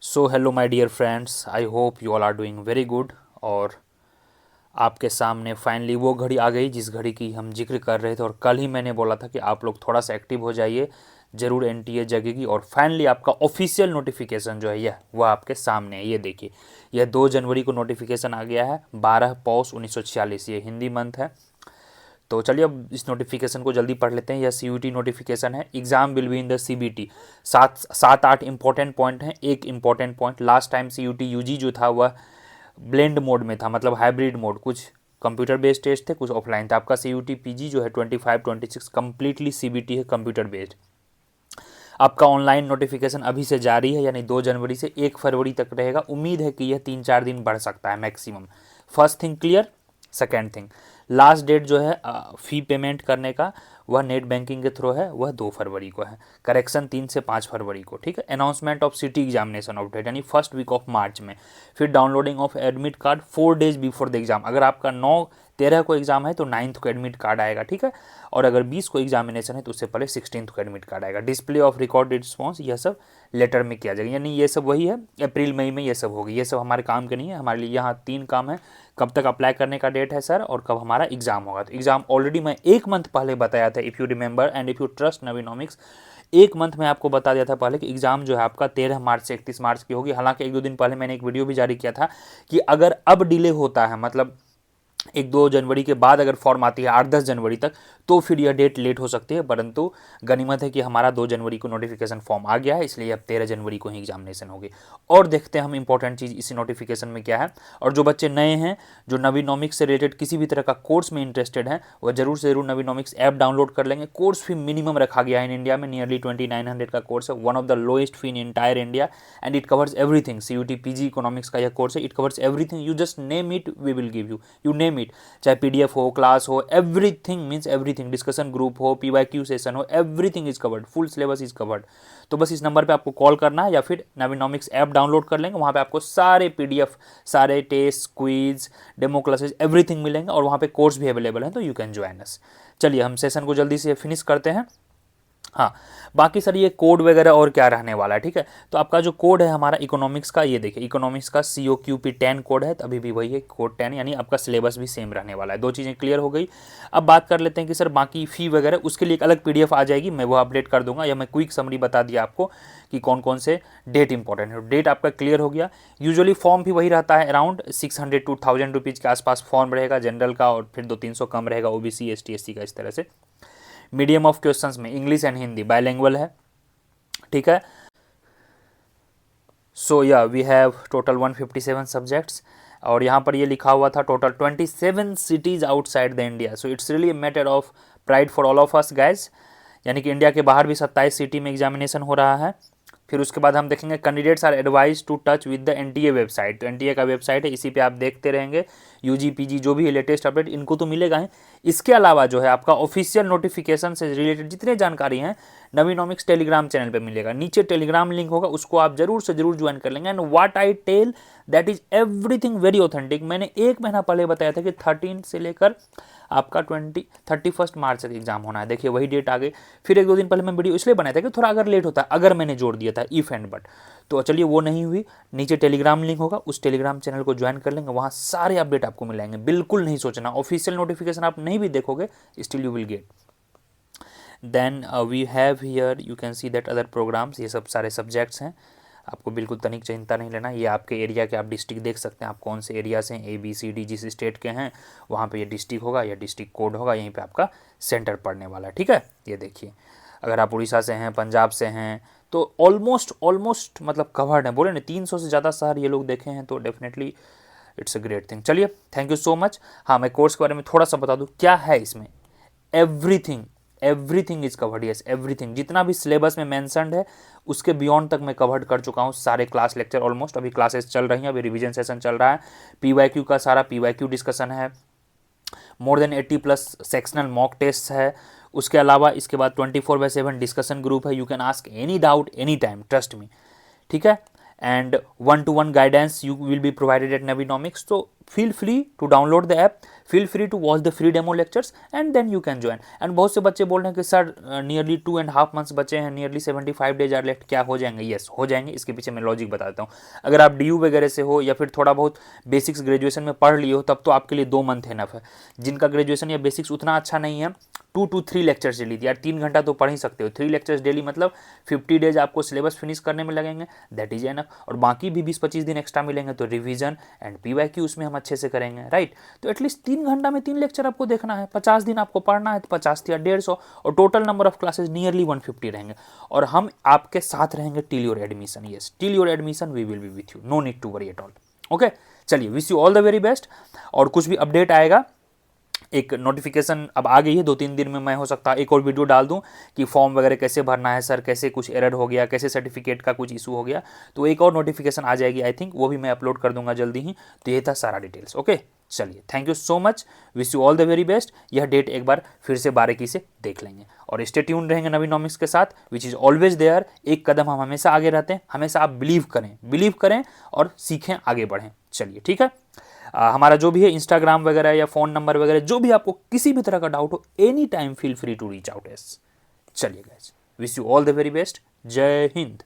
So hello my dear friends, I hope you all are doing very good. और आपके सामने finally वो घड़ी आ गई जिस घड़ी की हम जिक्र कर रहे थे, और कल ही मैंने बोला था कि आप लोग थोड़ा सा एक्टिव हो जाइए, ज़रूर एनटीए जगेगी। और फाइनली आपका ऑफिशियल नोटिफिकेशन जो है यह वह आपके सामने है। ये देखिए, यह 2 जनवरी को नोटिफिकेशन आ गया है, 12 पौष 1946, ये हिंदी मंथ है। तो चलिए अब इस नोटिफिकेशन को जल्दी पढ़ लेते हैं। यह सीयूटी नोटिफिकेशन है। Exam will be in the CBT. सात आठ इंपॉर्टेंट पॉइंट हैं। एक important point, last time CUET UG जो था वह ब्लेंड मोड में था, मतलब हाइब्रिड मोड, कुछ कंप्यूटर बेस्ड टेस्ट थे, कुछ ऑफलाइन था। आपका सीयूटी पीजी जो है 25-26 कंप्लीटली सीबीटी है, कंप्यूटर बेस्ड। आपका ऑनलाइन नोटिफिकेशन अभी से जारी है, यानी 2 जनवरी से 1 फरवरी तक रहेगा। उम्मीद है कि यह 3-4 दिन बढ़ सकता है maximum. First thing clear. Second thing, last date जो है फ़ी पेमेंट करने का, वह नेट बैंकिंग के थ्रू है, वह 2 फरवरी को है। करेक्शन 3 से 5 फरवरी को, ठीक है। Announcement of city examination of date, यानी फर्स्ट वीक ऑफ मार्च में। फिर downloading of admit card 4 days before the exam. अगर आपका 9-13 को एग्जाम है तो 9th को एडमिट कार्ड आएगा, ठीक है। और अगर 20 को एग्जामिनेशन है तो उससे पहले 16th को एडमिट कार्ड आएगा। डिस्प्ले ऑफ रिकॉर्डेड रिस्पॉन्स, यह सब लेटर में किया जाएगा, यानी ये सब वही है। अप्रैल मई में ये सब होगी। ये सब हमारे काम के नहीं है। हमारे लिए यहाँ 3 काम है: कब तक अप्लाई करने का डेट है सर, और कब हमारा एग्जाम होगा। तो एग्जाम ऑलरेडी मैं 1 मंथ पहले बताया था, if you remember and if you trust Navinomics. 1 month में आपको बता दिया था पहले कि एग्जाम जो है आपका 13 मार्च से 31 मार्च की होगी। हालांकि 1-2 दिन पहले मैंने एक वीडियो भी जारी किया था कि अगर अब डिले होता है, मतलब 1-2 जनवरी के बाद अगर फॉर्म आती है 8-10 जनवरी तक, तो फिर यह डेट लेट हो सकती है। परंतु गनीमत है कि हमारा 2 जनवरी को नोटिफिकेशन फॉर्म आ गया है, इसलिए अब 13 जनवरी को ही एग्जामिनेशन होगी। और देखते हैं हम इंपॉर्टेंट चीज़ इसी नोटिफिकेशन में क्या है। और जो बच्चे नए हैं, जो नवीनोमिक्स से रिलेटेड किसी भी तरह का कोर्स में इंटरेस्टेड हैं, वह जरूर से जरूर नवीनोमिक्स ऐप डाउनलोड कर लेंगे। कोर्स फी मिनिमम रखा गया है इन इंडिया में, नियरली 2900 का कोर्स है, one of the lowest fee in entire India, and it covers everything. CUET PG economics का यह कोर्स है, it covers everything. You just name it, we will give you, you name it. चाहे PDF हो, class हो, everything means everything, discussion group हो, PYQ session हो, everything is covered, full syllabus is covered. तो बस इस number पे आपको कॉल करना है, या फिर नवीनोमिक्स ऐप डाउनलोड कर लेंगे। वहाँ पे आपको सारे पीडीएफ, सारे test, quiz, demo classes, everything मिलेंगे, और वहाँ पे कोर्स भी अवेलेबल है, तो यू कैन ज्वाइन अस। चलिए हम सेशन को जल्दी से फिनिश करते हैं। हाँ, बाकी सर ये कोड वगैरह और क्या रहने वाला है, ठीक है। तो आपका जो कोड है हमारा इकोनॉमिक्स का, ये देखिए इकोनॉमिक्स का COQP10 कोड है, तो अभी भी वही है कोड 10, यानी आपका सिलेबस भी सेम रहने वाला है। 2 चीज़ें क्लियर हो गई। अब बात कर लेते हैं कि सर बाकी फ़ी वगैरह, उसके लिए एक अलग PDF आ जाएगी, मैं वो अपडेट कर दूंगा, या मैं क्विक समरी बता दिया आपको कि कौन कौन से डेट इंपॉर्टेंट है। डेट आपका क्लियर हो गया। यूजुअली फॉर्म भी वही रहता है, अराउंड 600 to 1000 रुपीज़ के आसपास फॉर्म रहेगा जनरल का, और फिर 200-300 कम रहेगा OBC ST SC का, इस तरह से। मीडियम ऑफ क्वेश्चंस में इंग्लिश एंड हिंदी बायलैंग्वेज है, ठीक है। सो या वी हैव टोटल 157 सब्जेक्ट्स, और यहाँ पर ये लिखा हुआ था total 27 cities outside the India. So it's really matter of pride for all of us guys, यानी कि इंडिया के बाहर भी 27 सिटी में एग्जामिनेशन हो रहा है। फिर उसके बाद हम देखेंगे candidates are advise to touch with the NTA website. तो एनटीए का वेबसाइट है, इसी पे आप देखते रहेंगे यूजी पीजी जो भी लेटेस्ट अपडेट, इनको तो मिलेगा ही। इसके अलावा जो है आपका ऑफिशियल नोटिफिकेशन से रिलेटेड जितने जानकारी हैं, नवीनोमिक्स टेलीग्राम चैनल पे मिलेगा। नीचे टेलीग्राम लिंक होगा, उसको आप जरूर से जरूर ज्वाइन कर लेंगे। And what I tell that is everything very authentic. मैंने 1 महीना पहले बताया था कि 13 से लेकर आपका 31 मार्च तक एग्जाम होना है। देखिए वही डेट आ गई। फिर 1-2 दिन पहले मैं वीडियो इसलिए बनाया था कि थोड़ा अगर लेट होता, अगर मैंने जोड़ दिया था इफ एंड बट, तो चलिए वो नहीं हुई। नीचे टेलीग्राम लिंक होगा, उस टेलीग्राम चैनल को ज्वाइन कर लेंगे, वहाँ सारे अपडेट आपको मिलेंगे। बिल्कुल नहीं सोचना, ऑफिशियल नोटिफिकेशन आप नहीं भी देखोगे, still you will get. Then we have here, you can see that other programmes, ये सब सारे सब्जेक्ट्स हैं। आपको बिल्कुल तनिक चिंता नहीं लेना। ये आपके एरिया के, आप डिस्ट्रिक्ट देख सकते हैं, आप कौन से एरिया से ABCD जिस स्टेट के हैं वहाँ पे ये डिस्ट्रिक्ट होगा, या डिस्ट्रिक्ट कोड होगा, यहीं पे आपका सेंटर पड़ने वाला है, ठीक है। ये देखिए, अगर आप उड़ीसा से हैं, पंजाब से हैं, तो ऑलमोस्ट मतलब कवर्ड है। बोले ना 300 से ज़्यादा शहर ये लोग देखे हैं, तो definitely it's a great thing. चलिए, थैंक यू सो मच। हाँ, मैं कोर्स के बारे में थोड़ा सा बता दूँ क्या है इसमें। Everything, everything is covered, yes everything. जितना भी सिलेबस में मेंशन्ड है उसके बियॉन्ड तक मैं कवर्ड कर चुका हूँ। सारे क्लास लेक्चर ऑलमोस्ट, अभी क्लासेस चल रही हैं, अभी रिवीजन सेशन चल रहा है। PYQ का सारा PYQ डिस्कशन है। More than 80+ sectional mock test है। उसके अलावा इसके बाद 24/7 डिस्कशन ग्रुप है। You can ask any doubt any time, trust me, ठीक है। And 1-to-1 guidance you will be provided at Navinomics. तो feel free to download the app, feel free to watch the free demo lectures and then you can join. And बहुत से बच्चे बोल रहे हैं कि सर नियरली 2.5 months बचे हैं, नियरली 75 days आर लेफ्ट, क्या हो जाएंगे? यस हो जाएंगे। इसके पीछे मैं लॉजिक बताता हूँ। अगर आप DU वगैरह से हो या फिर थोड़ा बहुत बेसिक्स ग्रेजुएशन में पढ़ लिए हो तब तो आपके लिए 2 मंथ इनफ है। जिनका ग्रेजुएशन या बेसिक्स उतना अच्छा नहीं है 2 to 3 लेक्चर्स डेली, यार 3 घंटा तो पढ़ ही सकते हो। 3 लेक्चर्स डेली मतलब 50 डेज आपको सिलेबस फिनिश करने में लगेंगे, दैट इज एनफ। और बाकी भी 20-25 दिन एक्स्ट्रा मिलेंगे तो रिवीजन एंड PYQ उसमें हम अच्छे से करेंगे, राइट। तो एटलीस्ट 3 घंटा में 3 लेक्चर आपको देखना है, 50 दिन आपको पढ़ना है तो 50 या 150, और total number of classes nearly 150 रहेंगे। और हम आपके साथ रहेंगे till your admission. Yes, till your admission we will be with you, no need to worry at all. Okay, चलिए, wish you all the very best. और कुछ भी अपडेट आएगा, एक नोटिफिकेशन अब आ गई है, 2-3 दिन में मैं हो सकता है एक और वीडियो डाल दूं कि फॉर्म वगैरह कैसे भरना है सर, कैसे कुछ एरर हो गया, कैसे सर्टिफिकेट का कुछ इशू हो गया, तो एक और नोटिफिकेशन आ जाएगी आई थिंक, वो भी मैं अपलोड कर दूंगा जल्दी ही। तो ये था सारा डिटेल्स। ओके, चलिए, thank you so much, wish you all the very best. यह डेट एक बार फिर से बारीकी से देख लेंगे और स्टे ट्यून रहेंगे नवीनॉमिक्स के साथ, विच इज़ ऑलवेज देयर। एक कदम हम हमेशा आगे रहते हैं, हमेशा आप बिलीव करें और सीखें, आगे बढ़ें। चलिए, ठीक है। हमारा जो भी है इंस्टाग्राम वगैरह या फ़ोन नंबर वगैरह, जो भी आपको किसी भी तरह का डाउट हो, any time feel free to reach out us. चलिए guys, wish you all the very best. जय हिंद।